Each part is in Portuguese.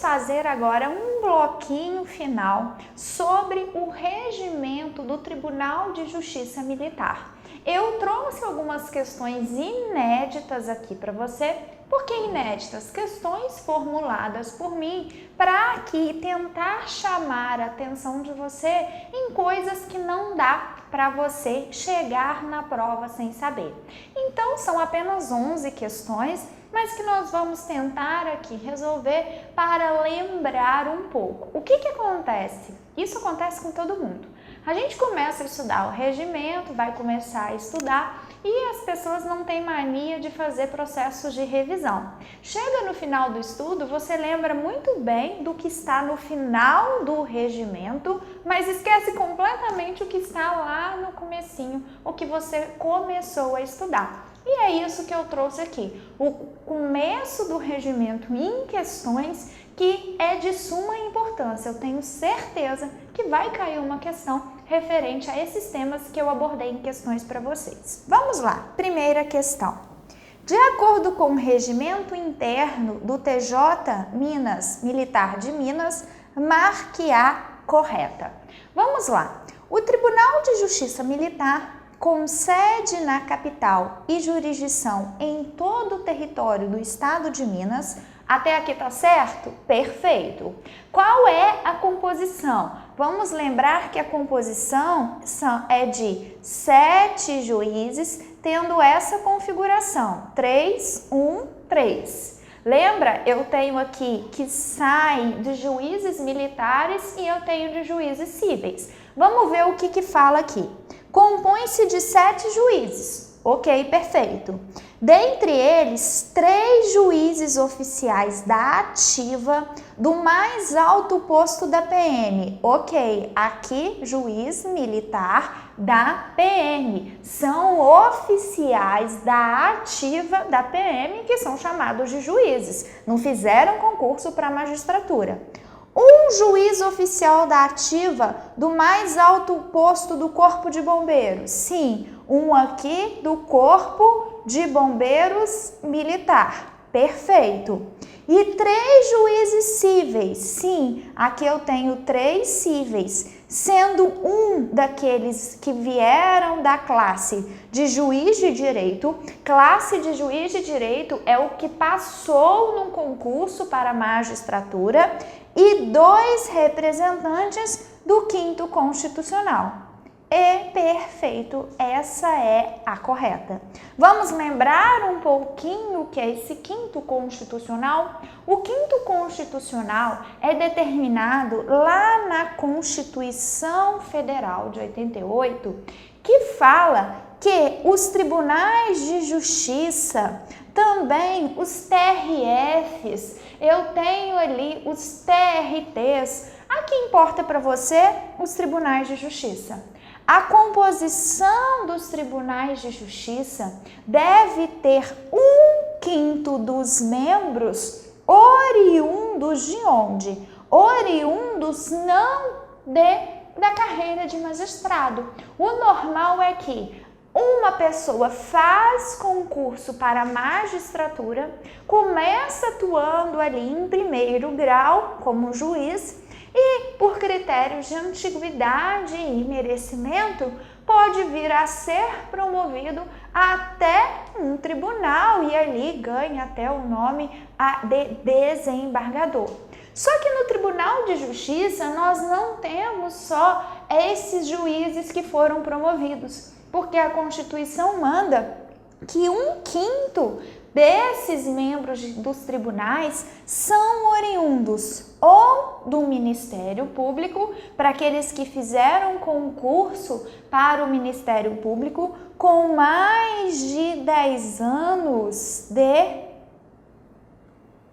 fazer agora um bloquinho final sobre o regimento do Tribunal de Justiça Militar. Eu trouxe algumas questões inéditas aqui para você. Por que inéditas? Questões formuladas por mim para aqui tentar chamar a atenção de você em coisas que não dá para você chegar na prova sem saber. Então, são apenas 11 questões, mas que nós vamos tentar aqui resolver para lembrar um pouco. O que acontece? Isso acontece com todo mundo. A gente começa a estudar o regimento, vai começar a estudar e as pessoas não têm mania de fazer processos de revisão. Chega no final do estudo, você lembra muito bem do que está no final do regimento, mas esquece completamente o que está lá no comecinho, o que você começou a estudar. E é isso que eu trouxe aqui, o começo do regimento em questões que é de suma importância. Eu tenho certeza que vai cair uma questão referente a esses temas que eu abordei em questões para vocês. Vamos lá, primeira questão. De acordo com o regimento interno do TJ Minas, Militar de Minas, marque a correta. Vamos lá, o Tribunal de Justiça Militar com sede na capital e jurisdição em todo o território do estado de Minas. Até aqui tá certo? Perfeito. Qual é a composição? Vamos lembrar que a composição é de 7 juízes, tendo essa configuração, 3, 1, 3. Lembra? Eu tenho aqui que sai de juízes militares e eu tenho de juízes cíveis. Vamos ver o que fala aqui. Compõe-se de 7 juízes. Ok, perfeito. Dentre eles, 3 juízes oficiais da ativa do mais alto posto da PM. Ok, aqui juiz militar da PM. São oficiais da ativa da PM que são chamados de juízes. Não fizeram concurso para a magistratura. Um juiz oficial da ativa do mais alto posto do Corpo de Bombeiros. Sim, um aqui do Corpo de Bombeiros Militar. Perfeito. E 3 juízes cíveis. Sim, aqui eu tenho 3 cíveis, sendo um daqueles que vieram da classe de juiz de direito. Classe de juiz de direito é o que passou num concurso para a magistratura, e 2 representantes do 5º Constitucional. E perfeito, essa é a correta. Vamos lembrar um pouquinho o que é esse 5º Constitucional? O 5º Constitucional é determinado lá na Constituição Federal de 88, que fala que os tribunais de justiça, também os TRFs, eu tenho ali os TRTs, aqui importa para você os tribunais de justiça. A composição dos tribunais de justiça deve ter 1/5 dos membros oriundos de onde? Oriundos não da carreira de magistrado. O normal é que uma pessoa faz concurso para a magistratura, começa atuando ali em 1º grau como juiz e, por critérios de antiguidade e merecimento, pode vir a ser promovido até um tribunal e ali ganha até o nome de desembargador. Só que no Tribunal de Justiça nós não temos só esses juízes que foram promovidos, porque a Constituição manda que 1/5 desses membros dos tribunais são oriundos ou do Ministério Público, para aqueles que fizeram concurso para o Ministério Público com mais de 10 anos de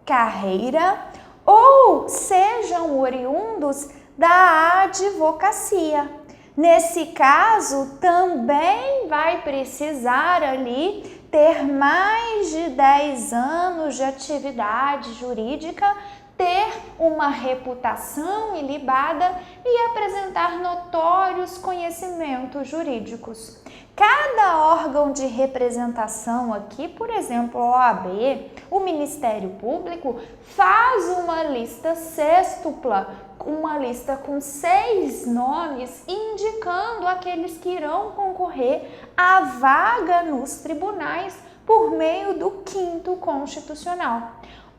carreira, ou sejam oriundos da advocacia. Nesse caso, também vai precisar ali ter mais de 10 anos de atividade jurídica, ter uma reputação ilibada e apresentar notórios conhecimentos jurídicos. Cada órgão de representação aqui, por exemplo, a OAB, o Ministério Público, faz uma lista sextupla, uma lista com 6 nomes, indicando aqueles que irão concorrer à vaga nos tribunais por meio do 5º Constitucional.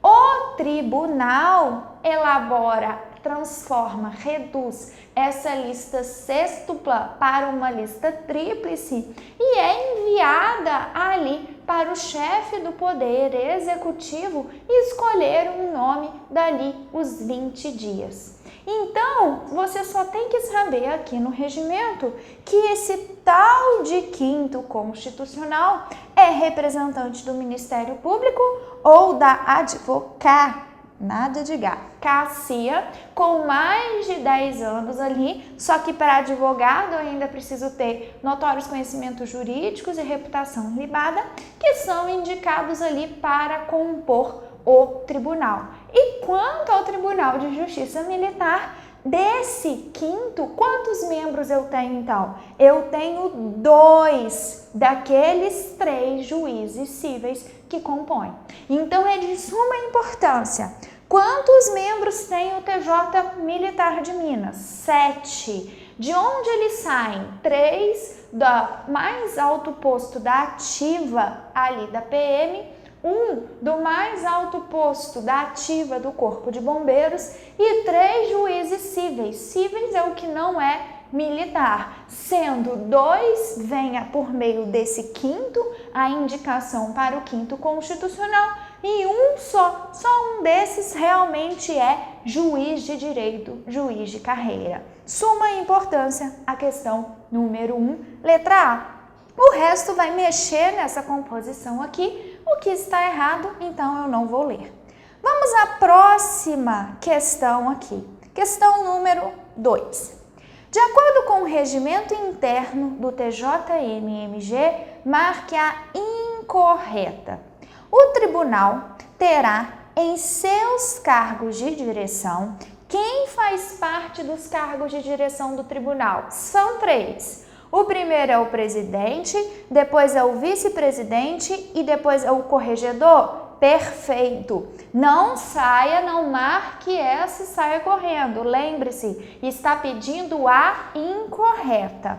O tribunal elabora, transforma, reduz essa lista sextupla para uma lista tríplice e é enviada ali para o chefe do Poder Executivo escolher um nome dali os 20 dias. Então, você só tem que saber aqui no regimento que esse tal de 5º Constitucional é representante do Ministério Público ou da advocacia, com mais de 10 anos ali, só que para advogado eu ainda preciso ter notórios conhecimentos jurídicos e reputação ilibada, que são indicados ali para compor o tribunal. E quanto ao Tribunal de Justiça Militar, desse 5º, quantos membros eu tenho então? Eu tenho 2 daqueles 3 juízes cíveis que compõem. Então é de suma importância. Quantos membros tem o TJ Militar de Minas? 7. De onde eles saem? 3 do mais alto posto da ativa ali da PM, 1 do mais alto posto da ativa do Corpo de Bombeiros e 3 juízes cíveis. Cíveis é o que não é militar, sendo 2 venha por meio desse 5º, a indicação para o 5º Constitucional, e só um desses realmente é juiz de direito, juiz de carreira. Suma importância a questão número 1, letra A. O resto vai mexer nessa composição aqui, o que está errado, então eu não vou ler. Vamos à próxima questão aqui, questão número 2. De acordo com o regimento interno do TJM-MG, marque a incorreta. O tribunal terá em seus cargos de direção, quem faz parte dos cargos de direção do tribunal? São 3. O primeiro é o presidente, depois é o vice-presidente e depois é o corregedor? Perfeito! Não saia, não marque essa e saia correndo. Lembre-se, está pedindo a incorreta.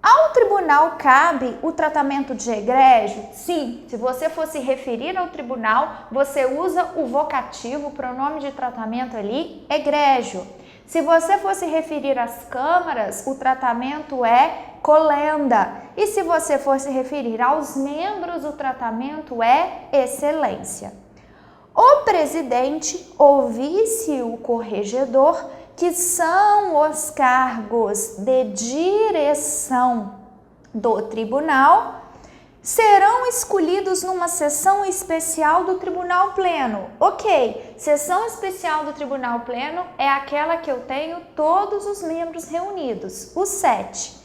Ao tribunal cabe o tratamento de egrégio? Sim, se você for se referir ao tribunal, você usa o vocativo, o pronome de tratamento ali, egrégio. Se você for se referir às câmaras, o tratamento é colenda. E se você for se referir aos membros, o tratamento é excelência. O presidente, o vice e o corregedor, que são os cargos de direção do tribunal, serão escolhidos numa sessão especial do Tribunal Pleno. Ok, sessão especial do Tribunal Pleno é aquela que eu tenho todos os membros reunidos, os 7.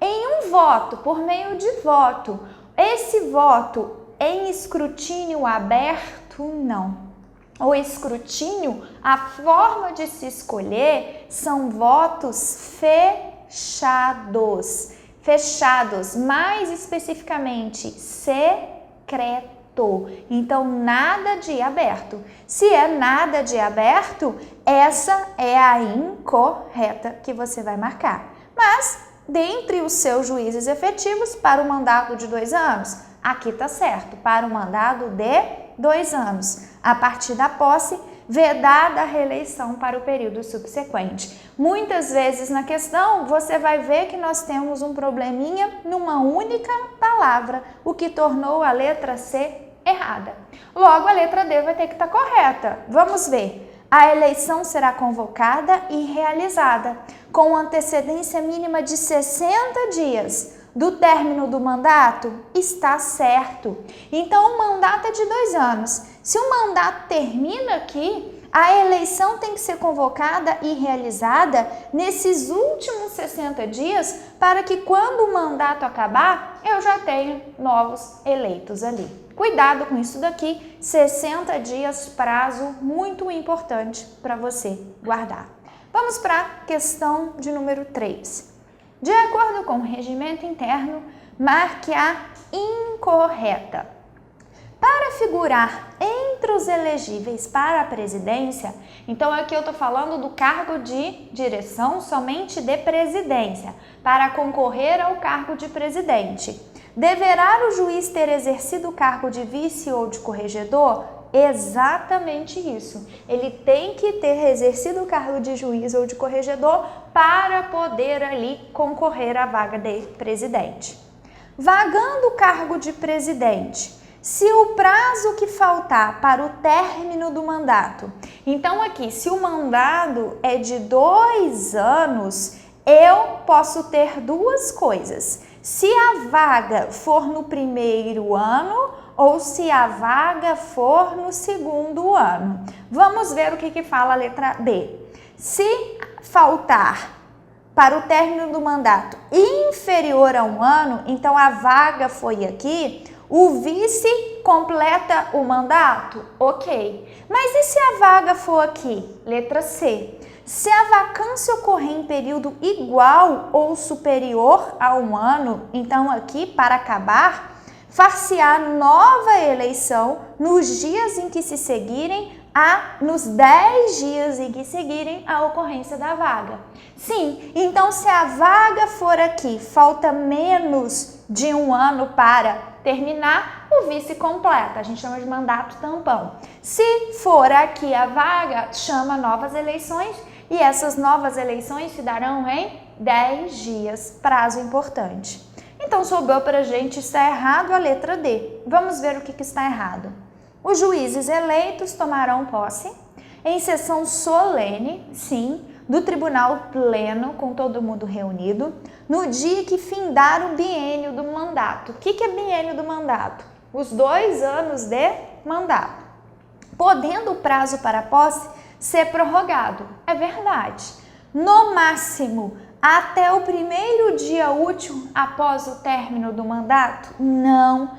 Em um voto, por meio de voto, esse voto em escrutínio aberto, não. O escrutínio, a forma de se escolher são votos fechados. Fechados, mais especificamente, secreto. Então, nada de aberto. Se é nada de aberto, essa é a incorreta que você vai marcar. Mas, dentre os seus juízes efetivos, para o mandato de 2 anos, aqui está certo, para o mandato de 2 anos. A partir da posse, vedada a reeleição para o período subsequente. Muitas vezes na questão você vai ver que nós temos um probleminha numa única palavra, o que tornou a letra C errada. Logo, a letra D vai ter que estar correta. Vamos ver. A eleição será convocada e realizada com antecedência mínima de 60 dias do término do mandato. Está certo. Então, o mandato é de 2 anos. Se o mandato termina aqui, a eleição tem que ser convocada e realizada nesses últimos 60 dias para que quando o mandato acabar, eu já tenha novos eleitos ali. Cuidado com isso daqui, 60 dias, prazo muito importante para você guardar. Vamos para a questão de número 3. De acordo com o regimento interno, marque a incorreta. Para figurar entre os elegíveis para a presidência, então aqui eu estou falando do cargo de direção somente de presidência. Para concorrer ao cargo de presidente, deverá o juiz ter exercido o cargo de vice ou de corregedor? Exatamente isso. Ele tem que ter exercido o cargo de juiz ou de corregedor para poder ali concorrer à vaga de presidente. Vagando o cargo de presidente, se o prazo que faltar para o término do mandato, então aqui, se o mandato é de 2 anos, eu posso ter duas coisas. Se a vaga for no primeiro ano ou se a vaga for no segundo ano. Vamos ver o que fala a letra B. Se faltar para o término do mandato inferior a 1 ano, então a vaga foi aqui, o vice completa o mandato? Ok. Mas e se a vaga for aqui? Letra C. Se a vacância ocorrer em período igual ou superior a 1 ano, então aqui, para acabar, far-se-á nova eleição nos dias em que se seguirem nos 10 dias em que seguirem a ocorrência da vaga. Sim, então se a vaga for aqui, falta menos de 1 ano para terminar, o vice completa, a gente chama de mandato tampão. Se for aqui a vaga, chama novas eleições e essas novas eleições se darão em 10 dias, prazo importante. Então sobrou para a gente, está errado a letra D. Vamos ver o que está errado. Os juízes eleitos tomarão posse em sessão solene, sim, do tribunal pleno, com todo mundo reunido, no dia que findar o biênio do mandato. O que é biênio do mandato? Os 2 anos de mandato. Podendo o prazo para a posse ser prorrogado. É verdade. No máximo, até o primeiro dia útil após o término do mandato? Não.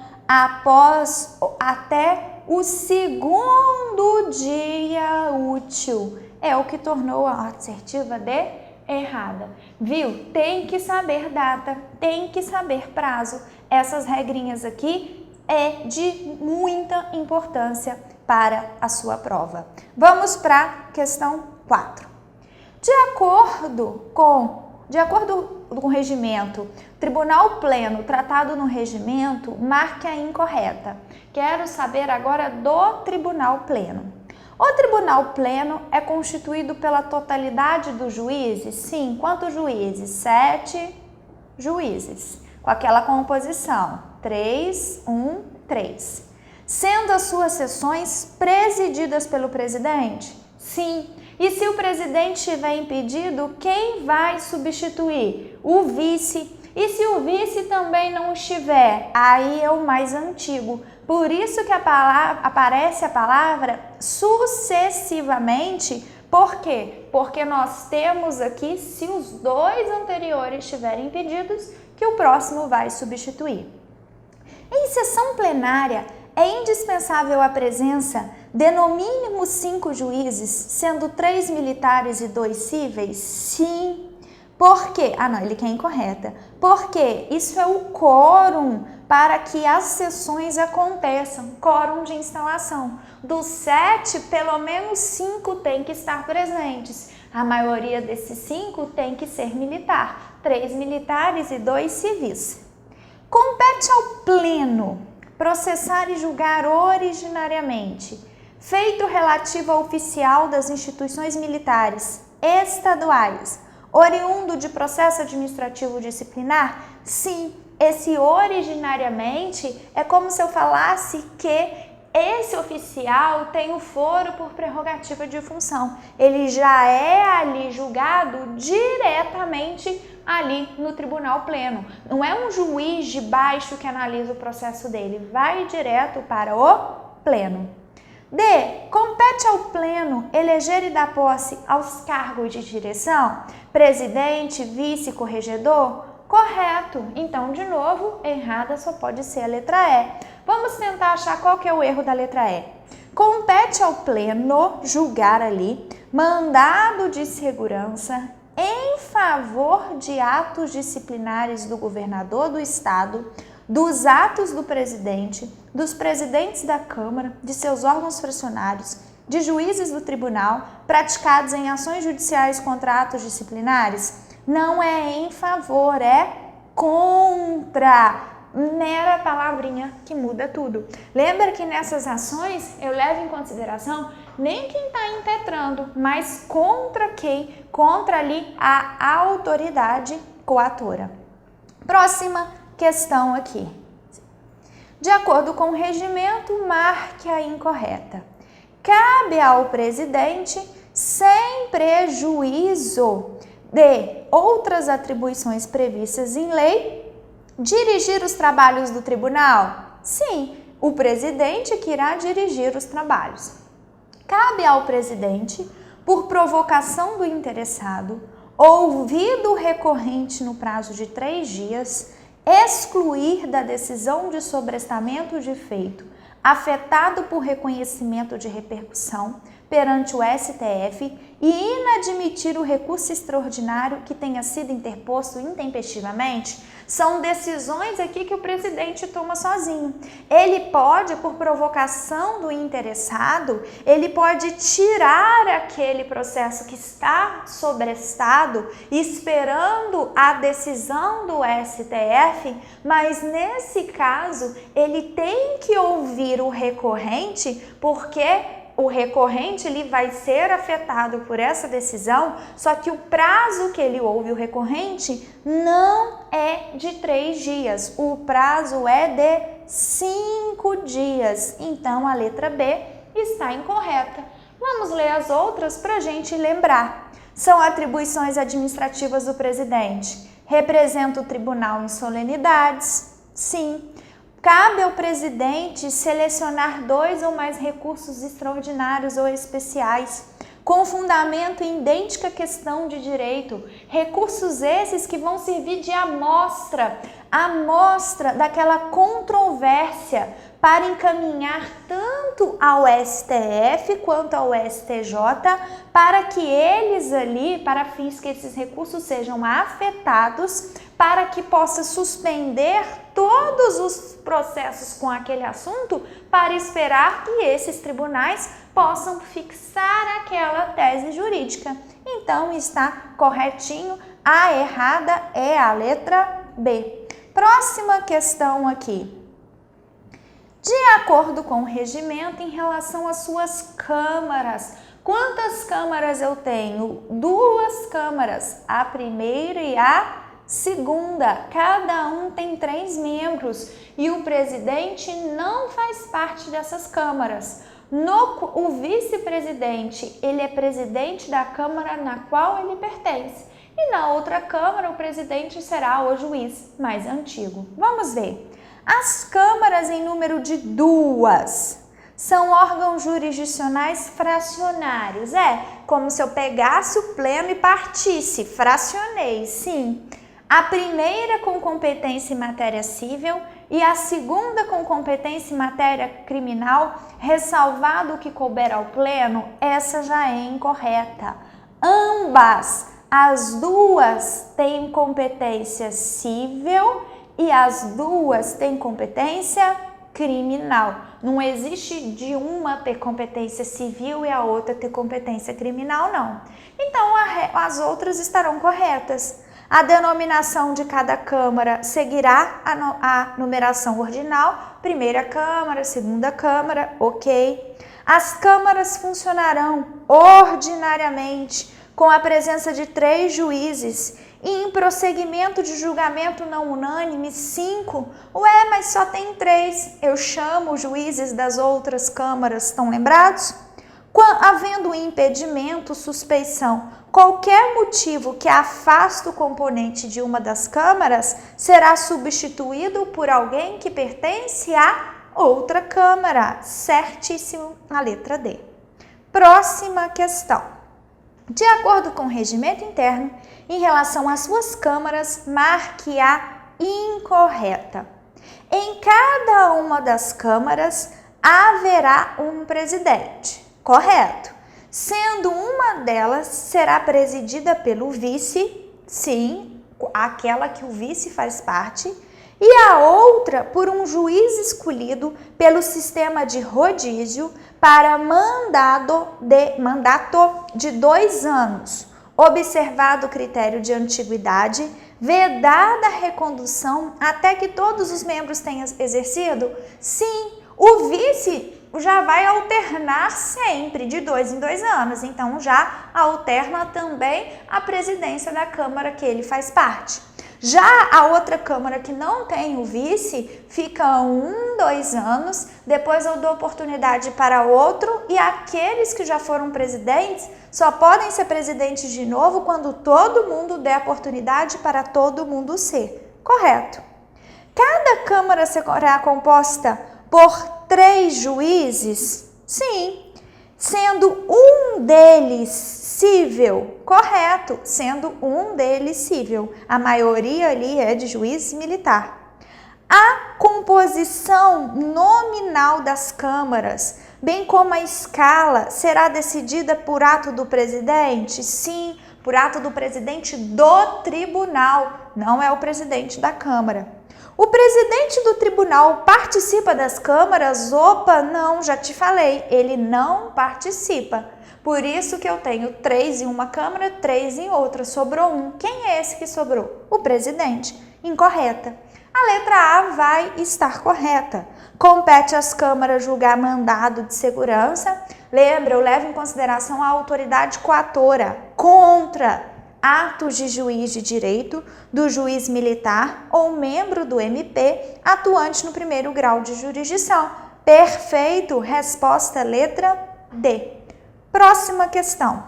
Até o segundo dia útil. É o que tornou a assertiva de errada. Viu? Tem que saber data, tem que saber prazo. Essas regrinhas aqui é de muita importância para a sua prova. Vamos para a questão 4. De acordo com o regimento, Tribunal Pleno tratado no regimento, marque a incorreta. Quero saber agora do Tribunal Pleno. O Tribunal Pleno é constituído pela totalidade dos juízes? Sim. Quantos juízes? 7 juízes. Com aquela composição: 3, 1, 3. Sendo as suas sessões presididas pelo presidente? Sim. E se o presidente estiver impedido, quem vai substituir? O vice. E se o vice também não estiver? Aí é o mais antigo. Por isso que aparece a palavra sucessivamente. Por quê? Porque nós temos aqui, se os 2 anteriores estiverem impedidos, que o próximo vai substituir. Em sessão plenária, é indispensável a presença de no mínimo 5 juízes, sendo 3 militares e 2 cíveis? Sim. Por quê? Ah, não, ele quer incorreta. Porque isso é o quórum para que as sessões aconteçam, quórum de instalação. Dos 7, pelo menos 5 tem que estar presentes. A maioria desses 5 tem que ser militar. 3 militares e 2 civis. Compete ao pleno processar e julgar originariamente, feito relativo ao oficial das instituições militares estaduais, oriundo de processo administrativo disciplinar? Sim, esse originariamente é como se eu falasse que esse oficial tem o foro por prerrogativa de função. Ele já é ali julgado diretamente ali no Tribunal Pleno. Não é um juiz de baixo que analisa o processo dele, vai direto para o Pleno. D. Compete ao Pleno eleger e dar posse aos cargos de direção? Presidente, vice, corregedor? Correto. Então, de novo, errada só pode ser a letra E. Vamos tentar achar qual que é o erro da letra E. Compete ao Pleno julgar ali mandado de segurança em favor de atos disciplinares do governador do estado, dos atos do presidente, dos presidentes da Câmara, de seus órgãos fracionários, de juízes do tribunal, praticados em ações judiciais contra atos disciplinares? Não é em favor, é contra. Mera palavrinha que muda tudo. Lembra que nessas ações eu levo em consideração nem quem está impetrando, mas contra quem? Contra ali a autoridade coatora. Próxima questão aqui. De acordo com o regimento, marque a incorreta. Cabe ao presidente, sem prejuízo de outras atribuições previstas em lei, dirigir os trabalhos do tribunal? Sim, o presidente que irá dirigir os trabalhos. Cabe ao presidente, por provocação do interessado, ouvido o recorrente no prazo de 3 dias, excluir da decisão de sobrestamento de feito, afetado por reconhecimento de repercussão perante o STF e inadmitir o recurso extraordinário que tenha sido interposto intempestivamente. São decisões aqui que o presidente toma sozinho. Ele pode, por provocação do interessado, ele pode tirar aquele processo que está sobrestado, esperando a decisão do STF, mas nesse caso ele tem que ouvir o recorrente, porque o recorrente ele vai ser afetado por essa decisão, só que o prazo que ele ouve o recorrente não é de 3 dias, o prazo é de 5 dias. Então a letra B está incorreta. Vamos ler as outras para a gente lembrar. São atribuições administrativas do presidente. Representa o tribunal em solenidades? Sim. Cabe ao presidente selecionar 2 ou mais recursos extraordinários ou especiais, com fundamento em idêntica questão de direito. Recursos esses que vão servir de amostra daquela controvérsia para encaminhar tanto ao STF quanto ao STJ, para que eles ali, para fins que esses recursos sejam afetados, para que possa suspender todos os processos com aquele assunto, para esperar que esses tribunais possam fixar aquela tese jurídica. Então está corretinho, a errada é a letra B. Próxima questão aqui. De acordo com o regimento, em relação às suas câmaras, quantas câmaras eu tenho? 2 câmaras, a primeira e a segunda. Cada um tem 3 membros e o presidente não faz parte dessas câmaras. O vice-presidente, ele é presidente da câmara na qual ele pertence. E na outra câmara, o presidente será o juiz mais antigo. Vamos ver. As câmaras em número de 2 são órgãos jurisdicionais fracionários. É como se eu pegasse o pleno e partisse, fracionei, sim. A primeira com competência em matéria civil e a segunda com competência em matéria criminal, ressalvado o que couber ao pleno, essa já é incorreta. Ambas, as 2 têm competência civil e as 2 têm competência criminal. Não existe de uma ter competência civil e a outra ter competência criminal, não. Então, as outras estarão corretas. A denominação de cada câmara seguirá a numeração ordinal, primeira câmara, segunda câmara, ok. As câmaras funcionarão ordinariamente com a presença de 3 juízes e em prosseguimento de julgamento não unânime, 5. Ué, mas só tem 3. Eu chamo os juízes das outras câmaras, estão lembrados? Havendo impedimento, suspeição, qualquer motivo que afasta o componente de uma das câmaras será substituído por alguém que pertence à outra Câmara. Certíssimo, a letra D. Próxima questão. De acordo com o regimento interno, em relação às suas câmaras, marque a incorreta. Em cada uma das câmaras haverá um presidente. Correto. Sendo uma delas será presidida pelo vice, sim, aquela que o vice faz parte, e a outra por um juiz escolhido pelo sistema de rodízio para mandato de 2 anos, observado o critério de antiguidade, vedada a recondução até que todos os membros tenham exercido? Sim, o vice já vai alternar sempre de 2 em 2 anos, então já alterna também a presidência da Câmara que ele faz parte. Já a outra Câmara que não tem o vice, fica 1, 2 anos, depois eu dou oportunidade para outro e aqueles que já foram presidentes só podem ser presidentes de novo quando todo mundo der oportunidade para todo mundo ser. Correto. Cada Câmara será composta por 3 juízes? Sim. Sendo um deles cível, correto, sendo um deles cível. A maioria ali é de juiz militar. A composição nominal das câmaras, bem como a escala, será decidida por ato do presidente? Sim, por ato do presidente do tribunal, não é o presidente da Câmara. O presidente do tribunal participa das câmaras? Opa, não, já te falei, ele não participa. Por isso que eu tenho 3 em uma câmara, 3 em outra, sobrou 1. Quem é esse que sobrou? O presidente. Incorreta. A letra A vai estar correta. Compete às câmaras julgar mandado de segurança. Lembra, eu levo em consideração a autoridade coatora contra atos de juiz de direito, do juiz militar ou membro do MP atuante no 1º grau de jurisdição. Perfeito, resposta letra D. Próxima questão.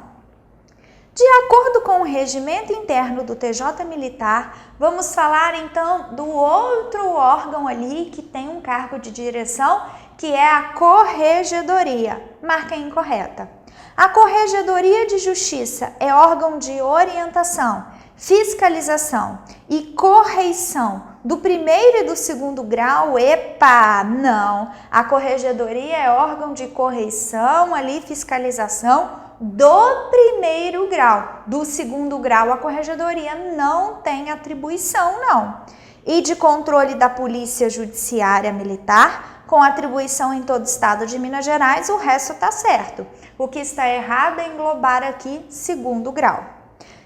De acordo com o regimento interno do TJ Militar, vamos falar então do outro órgão ali que tem um cargo de direção, que é a Corregedoria. Marca incorreta. A Corregedoria de Justiça é órgão de orientação, fiscalização e correição do 1º e do 2º grau? Epa, não. A Corregedoria é órgão de correição, ali, fiscalização do 1º grau. Do 2º grau, a Corregedoria não tem atribuição, não. E de controle da Polícia Judiciária Militar, com atribuição em todo o estado de Minas Gerais, o resto está certo. O que está errado é englobar aqui 2º grau.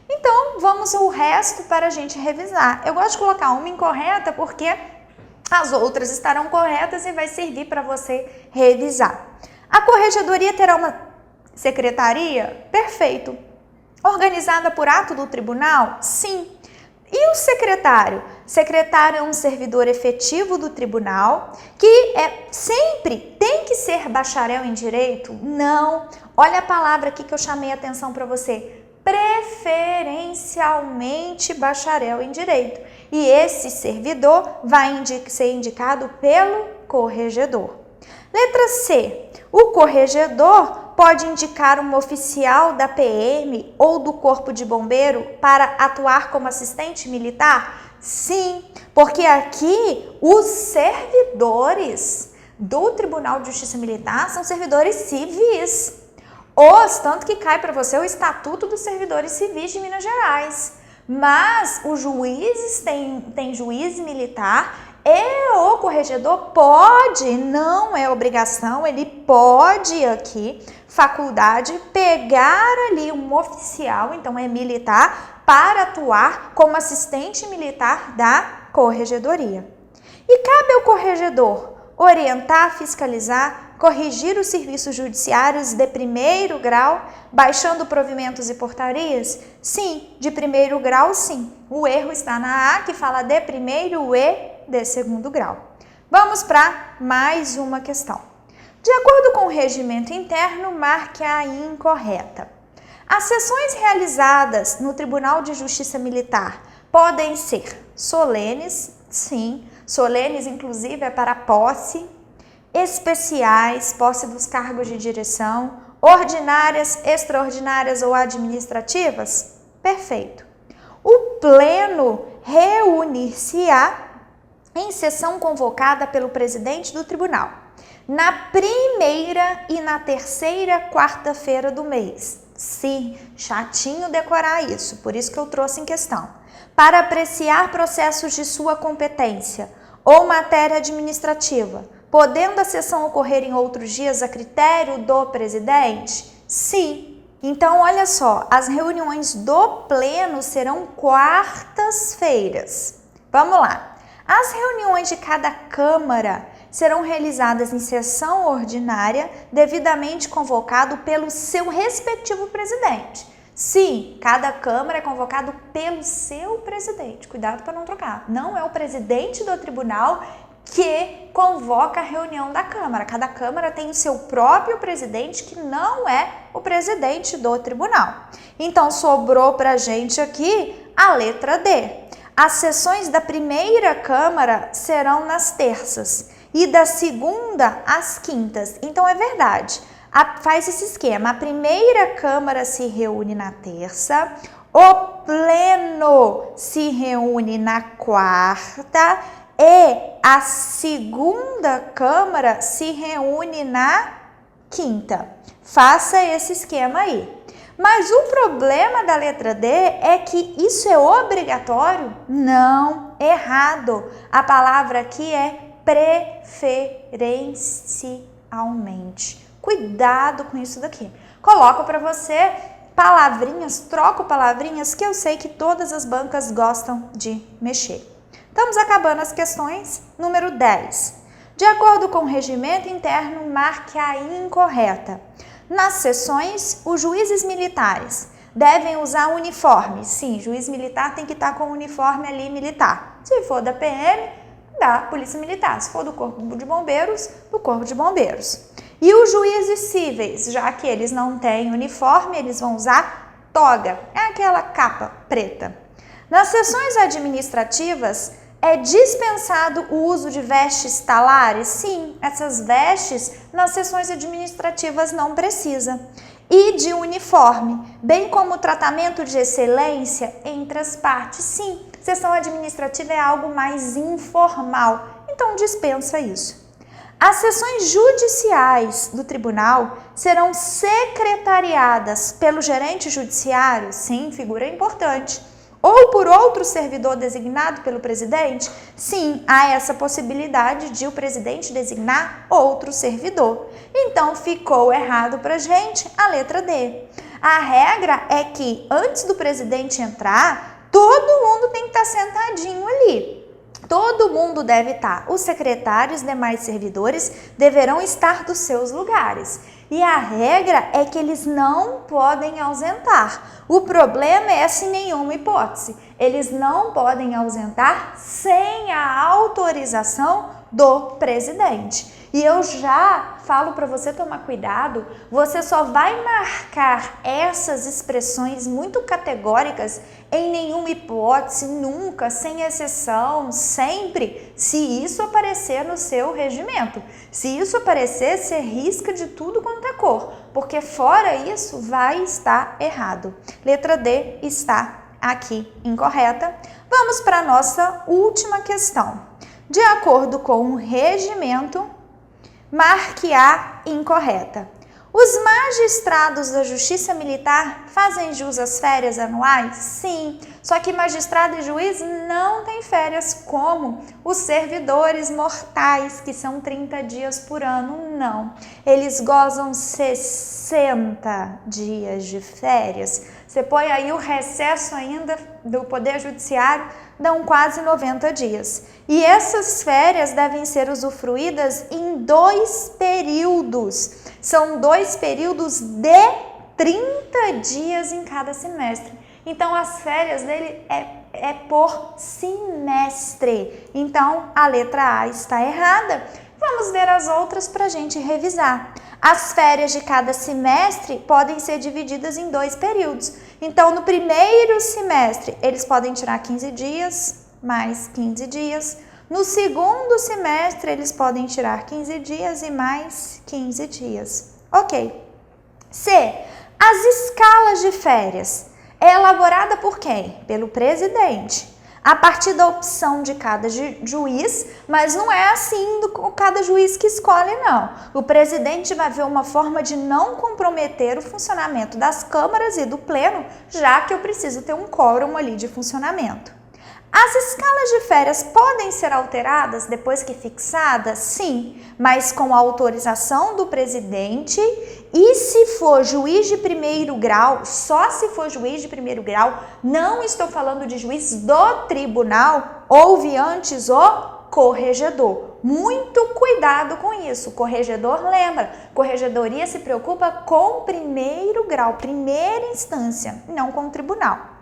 Então, vamos o resto para a gente revisar. Eu gosto de colocar uma incorreta porque as outras estarão corretas e vai servir para você revisar. A Corregedoria terá uma secretaria? Perfeito. Organizada por ato do tribunal? Sim. E o secretário? Secretário é um servidor efetivo do tribunal que sempre tem que ser bacharel em direito? Não. Olha a palavra aqui que eu chamei a atenção para você. Preferencialmente bacharel em direito. E esse servidor vai ser indicado pelo corregedor. Letra C. O corregedor pode indicar um oficial da PM ou do Corpo de Bombeiro para atuar como assistente militar? Sim, porque aqui os servidores do Tribunal de Justiça Militar são servidores civis. Tanto que cai para você o Estatuto dos Servidores Civis de Minas Gerais. Mas os juízes tem juiz militar e o corregedor pode, não é obrigação, ele pode aqui, faculdade, pegar ali um oficial, então é militar, para atuar como assistente militar da corregedoria. E cabe ao corregedor orientar, fiscalizar, corrigir os serviços judiciários de 1º grau, baixando provimentos e portarias? Sim, de 1º grau, sim. O erro está na A, que fala de 1º e de 2º grau. Vamos para mais uma questão. De acordo com o regimento interno, marque a incorreta. As sessões realizadas no Tribunal de Justiça Militar podem ser solenes, sim, solenes inclusive é para posse, especiais, posse dos cargos de direção, ordinárias, extraordinárias ou administrativas? Perfeito. O pleno reunir-se-á em sessão convocada pelo presidente do tribunal, na primeira e na terceira quarta-feira do mês. Sim, chatinho decorar isso, por isso que eu trouxe em questão. Para apreciar processos de sua competência ou matéria administrativa, podendo a sessão ocorrer em outros dias a critério do presidente? Sim. Então, olha só, as reuniões do pleno serão quartas-feiras. Vamos lá. As reuniões de cada Câmara serão realizadas em sessão ordinária, devidamente convocado pelo seu respectivo presidente. Sim, cada Câmara é convocado pelo seu presidente. Cuidado para não trocar. Não é o presidente do tribunal que convoca a reunião da Câmara. Cada Câmara tem o seu próprio presidente, que não é o presidente do tribunal. Então, sobrou para a gente aqui a letra D. As sessões da primeira Câmara serão nas terças e da segunda às quintas. Então, é verdade. Faz esse esquema. A primeira Câmara se reúne na terça, o pleno se reúne na quarta e a segunda Câmara se reúne na quinta. Faça esse esquema aí. Mas o problema da letra D é que isso é obrigatório? Não, errado. A palavra aqui é preferencialmente. Cuidado com isso daqui. Coloco para você palavrinhas, troco palavrinhas que eu sei que todas as bancas gostam de mexer. Estamos acabando as questões. Número 10. De acordo com o regimento interno, marque a incorreta. Nas sessões, os juízes militares devem usar uniforme. Sim, juiz militar tem que estar com o uniforme ali militar. Se for da PM, da Polícia Militar. Se for do Corpo de Bombeiros, do Corpo de Bombeiros. E os juízes cíveis, já que eles não têm uniforme, eles vão usar toga. É aquela capa preta. Nas sessões administrativas, é dispensado o uso de vestes talares? Sim, essas vestes nas sessões administrativas não precisa. E de uniforme, bem como o tratamento de excelência entre as partes? Sim, sessão administrativa é algo mais informal, então dispensa isso. As sessões judiciais do tribunal serão secretariadas pelo gerente judiciário? Sim, figura importante. Ou por outro servidor designado pelo presidente? Sim, há essa possibilidade de o presidente designar outro servidor. Então, ficou errado para a gente a letra D. A regra é que antes do presidente entrar, todo mundo tem que estar sentadinho ali. Todo mundo deve estar. Os secretários e demais servidores deverão estar dos seus lugares. E a regra é que eles não podem ausentar. O problema é sem nenhuma hipótese. Eles não podem ausentar sem a autorização do presidente. E eu já falo para você tomar cuidado, você só vai marcar essas expressões muito categóricas em nenhuma hipótese, nunca, sem exceção, sempre, se isso aparecer no seu regimento. Se isso aparecer, você risca de tudo quanto é cor, porque fora isso vai estar errado. Letra D está aqui incorreta. Vamos para a nossa última questão. De acordo com o regimento, marque a incorreta. Os magistrados da Justiça Militar fazem jus às férias anuais? Sim, só que magistrado e juiz não têm férias como os servidores mortais, que são 30 dias por ano, não. Eles gozam 60 dias de férias. Você põe aí o recesso ainda do Poder Judiciário, dão quase 90 dias. E essas férias devem ser usufruídas em 2 períodos. São 2 períodos de 30 dias em cada semestre. Então, as férias dele é por semestre. Então, a letra A está errada. Vamos ver as outras para a gente revisar. As férias de cada semestre podem ser divididas em 2 períodos. Então, no primeiro semestre, eles podem tirar 15 dias, mais 15 dias. No segundo semestre, eles podem tirar 15 dias e mais 15 dias. Ok. C. As escalas de férias. É elaborada por quem? Pelo presidente. A partir da opção de cada juiz, mas não é assim cada juiz que escolhe, não. O presidente vai ver uma forma de não comprometer o funcionamento das câmaras e do pleno, já que eu preciso ter um quórum ali de funcionamento. As escalas de férias podem ser alteradas depois que fixadas? Sim, mas com a autorização do presidente e se for juiz de primeiro grau, só se for juiz de primeiro grau, não estou falando de juiz do tribunal, houve antes o corregedor. Muito cuidado com isso. O corregedor, lembra, corregedoria se preocupa com primeiro grau, primeira instância, não com o tribunal.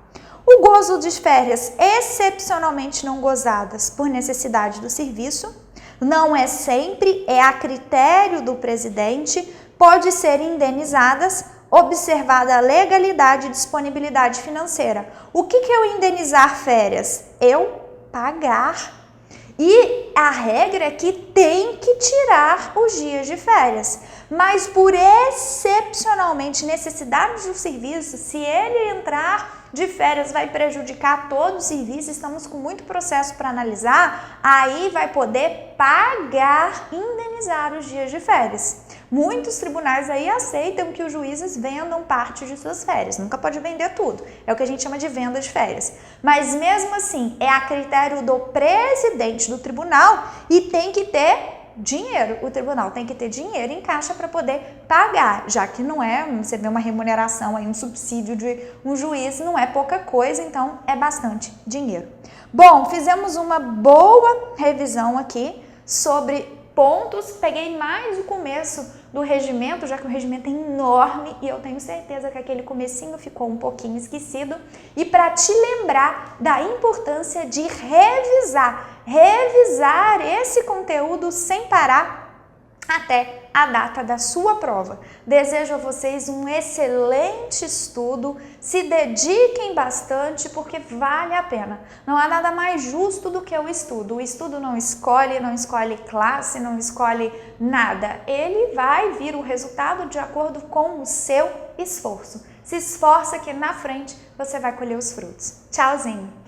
O gozo de férias excepcionalmente não gozadas por necessidade do serviço, não é sempre, é a critério do presidente, pode ser indenizadas, observada a legalidade e disponibilidade financeira. O que é o indenizar férias? Eu pagar. E a regra é que tem que tirar os dias de férias. Mas por excepcionalmente necessidade do serviço, se ele entrar de férias vai prejudicar todo o serviço, estamos com muito processo para analisar, aí vai poder pagar, indenizar os dias de férias. Muitos tribunais aí aceitam que os juízes vendam parte de suas férias, nunca pode vender tudo, é o que a gente chama de venda de férias. Mas mesmo assim, é a critério do presidente do tribunal e tem que ter dinheiro, o tribunal tem que ter dinheiro em caixa para poder pagar, já que não é, você vê uma remuneração aí, um subsídio de um juiz, não é pouca coisa, então é bastante dinheiro. Bom, fizemos uma boa revisão aqui sobre pontos, peguei mais o começo do regimento, já que o regimento é enorme e eu tenho certeza que aquele comecinho ficou um pouquinho esquecido, e para te lembrar da importância de revisar esse conteúdo sem parar até a data da sua prova. Desejo a vocês um excelente estudo, se dediquem bastante porque vale a pena. Não há nada mais justo do que o estudo. O estudo não escolhe classe, não escolhe nada. Ele vai vir o resultado de acordo com o seu esforço. Se esforça que na frente você vai colher os frutos. Tchauzinho!